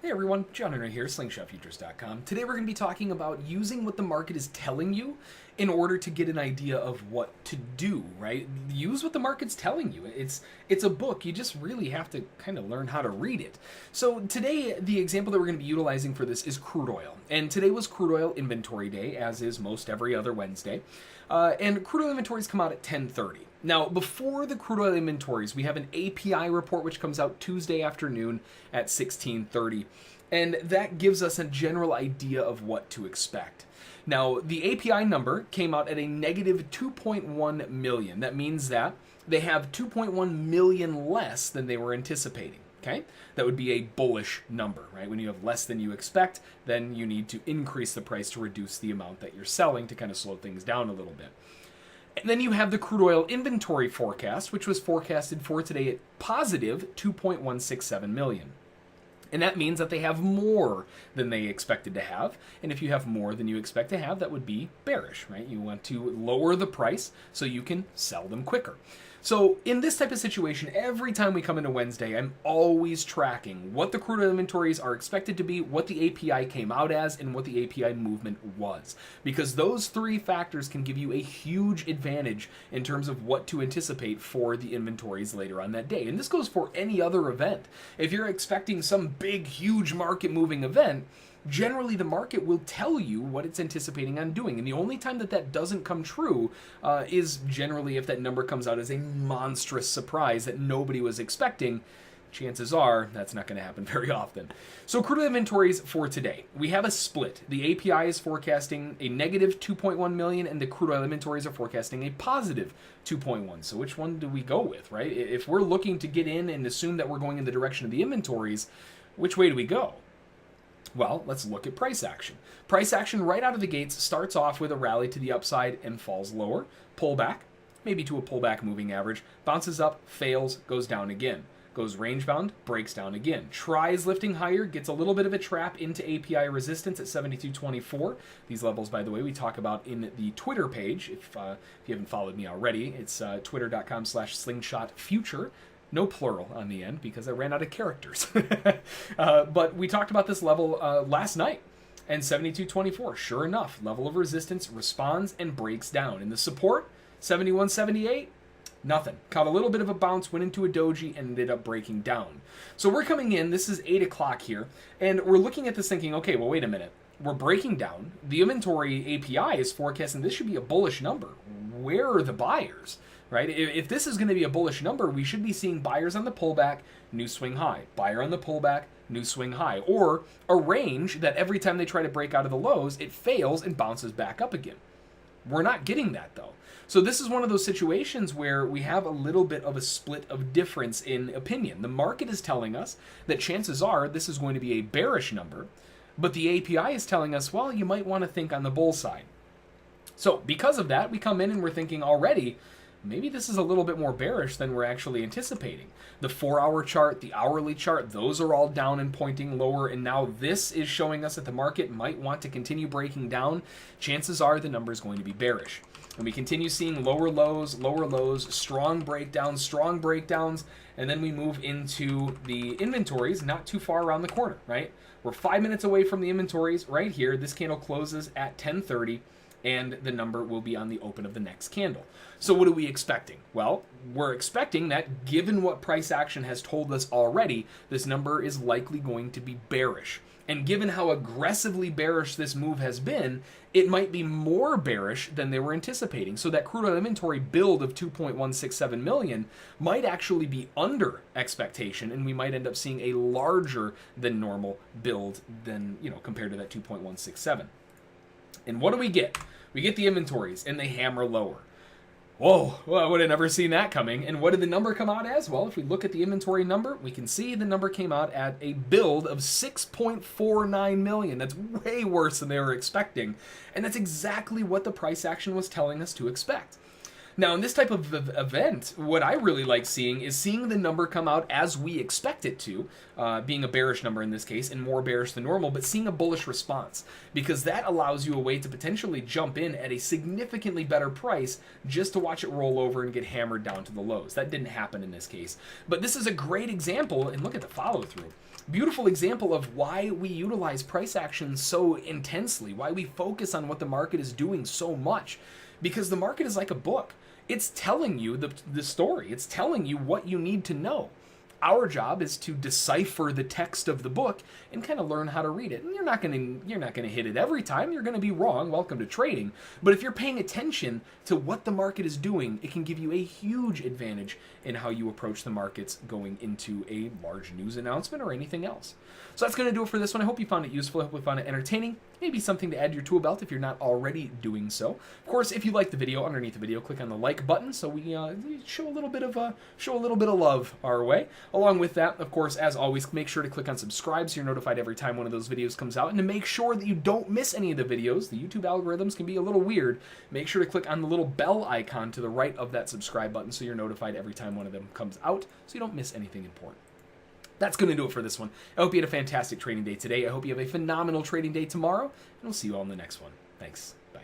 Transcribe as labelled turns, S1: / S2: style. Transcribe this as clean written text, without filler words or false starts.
S1: Hey everyone, John Henry here, slingshotfutures.com. Today we're going to be talking about using what the market is telling you in order to get an idea of what to do, right? Use what the market's telling you. It's a book, you just really have to kind of learn how to read it. So today, the example that we're going to be utilizing for this is crude oil. And today was crude oil inventory day, as is most every other Wednesday. And crude oil inventories come out at 10:30. Now, before the crude oil inventories, we have an API report which comes out Tuesday afternoon at 16:30, and that gives us a general idea of what to expect. Now, the API number came out at a negative 2.1 million. That means that they have 2.1 million less than they were anticipating. Okay, that would be a bullish number, right? When you have less than you expect, then you need to increase the price to reduce the amount that you're selling to kind of slow things down a little bit. And then you have the crude oil inventory forecast, which was forecasted for today at positive 2.167 million. And that means that they have more than they expected to have. And if you have more than you expect to have, that would be bearish, right? You want to lower the price so you can sell them quicker. So in this type of situation, every time we come into Wednesday, I'm always tracking what the crude oil inventories are expected to be, what the API came out as, and what the API movement was. Because those three factors can give you a huge advantage in terms of what to anticipate for the inventories later on that day. And this goes for any other event. If you're expecting some big, huge market moving event, generally the market will tell you what it's anticipating on doing. And the only time that that doesn't come true is generally if that number comes out as a monstrous surprise that nobody was expecting. Chances are that's not going to happen very often. So crude oil inventories for today. We have a split. The API is forecasting a negative 2.1 million and the crude oil inventories are forecasting a positive 2.1. So which one do we go with, right? If we're looking to get in and assume that we're going in the direction of the inventories, which way do we go? Well, let's look at price action. Price action right out of the gates starts off with a rally to the upside and falls lower, pullback, maybe to a pullback moving average, bounces up, fails, goes down again. Goes range bound, breaks down again. Tries lifting higher, gets a little bit of a trap into API resistance at 72.24. These levels, by the way, we talk about in the Twitter page. If you haven't followed me already, it's twitter.com/slingshotfuture. No plural on the end because I ran out of characters. But we talked about this level last night. And 72.24, sure enough, level of resistance responds and breaks down. And the support, 71.78, nothing. Caught a little bit of a bounce, went into a doji, and ended up breaking down. So we're coming in, this is 8 o'clock here, and we're looking at this thinking, okay, well, wait a minute. We're breaking down. The inventory API is forecasting this should be a bullish number. Where are the buyers? Right? If this is going to be a bullish number, we should be seeing buyers on the pullback, new swing high. Buyer on the pullback, new swing high. Or a range that every time they try to break out of the lows, it fails and bounces back up again. We're not getting that, though. So this is one of those situations where we have a little bit of a split of difference in opinion. The market is telling us that chances are this is going to be a bearish number, but the API is telling us, well, you might want to think on the bull side. So because of that, we come in and we're thinking already, maybe this is a little bit more bearish than we're actually anticipating. The 4-hour chart, the hourly chart, those are all down and pointing lower, and now this is showing us that the market might want to continue breaking down. Chances are the number is going to be bearish. And we continue seeing lower lows, strong breakdowns, and then we move into the inventories not too far around the corner, right? We're 5 minutes away from the inventories right here. This candle closes at 10:30. And the number will be on the open of the next candle. So what are we expecting? Well, we're expecting that given what price action has told us already, this number is likely going to be bearish. And given how aggressively bearish this move has been, it might be more bearish than they were anticipating. So that crude oil inventory build of 2.167 million might actually be under expectation, and we might end up seeing a larger than normal build than, compared to that 2.167. And what do we get? We get the inventories, and they hammer lower. Whoa, well, I would have never seen that coming. And what did the number come out as? Well, if we look at the inventory number, we can see the number came out at a build of 6.49 million. That's way worse than they were expecting. And that's exactly what the price action was telling us to expect. Now, in this type of event, what I really like seeing is seeing the number come out as we expect it to, being a bearish number in this case, and more bearish than normal, but seeing a bullish response, because that allows you a way to potentially jump in at a significantly better price just to watch it roll over and get hammered down to the lows. That didn't happen in this case. But this is a great example, and look at the follow-through. Beautiful example of why we utilize price action so intensely, why we focus on what the market is doing so much, because the market is like a book. It's telling you the story. It's telling you what you need to know. Our job is to decipher the text of the book and kind of learn how to read it. And you're not going to hit it every time. You're going to be wrong. Welcome to trading. But if you're paying attention to what the market is doing, it can give you a huge advantage in how you approach the markets going into a large news announcement or anything else. So that's going to do it for this one. I hope you found it useful. I hope you found it entertaining. Maybe something to add to your tool belt if you're not already doing so. Of course, if you like the video, underneath the video, click on the like button so we show a little bit of love our way. Along with that, of course, as always, make sure to click on subscribe so you're notified every time one of those videos comes out. And to make sure that you don't miss any of the videos, the YouTube algorithms can be a little weird. Make sure to click on the little bell icon to the right of that subscribe button so you're notified every time one of them comes out so you don't miss anything important. That's going to do it for this one. I hope you had a fantastic trading day today. I hope you have a phenomenal trading day tomorrow, and we'll see you all in the next one. Thanks. Bye.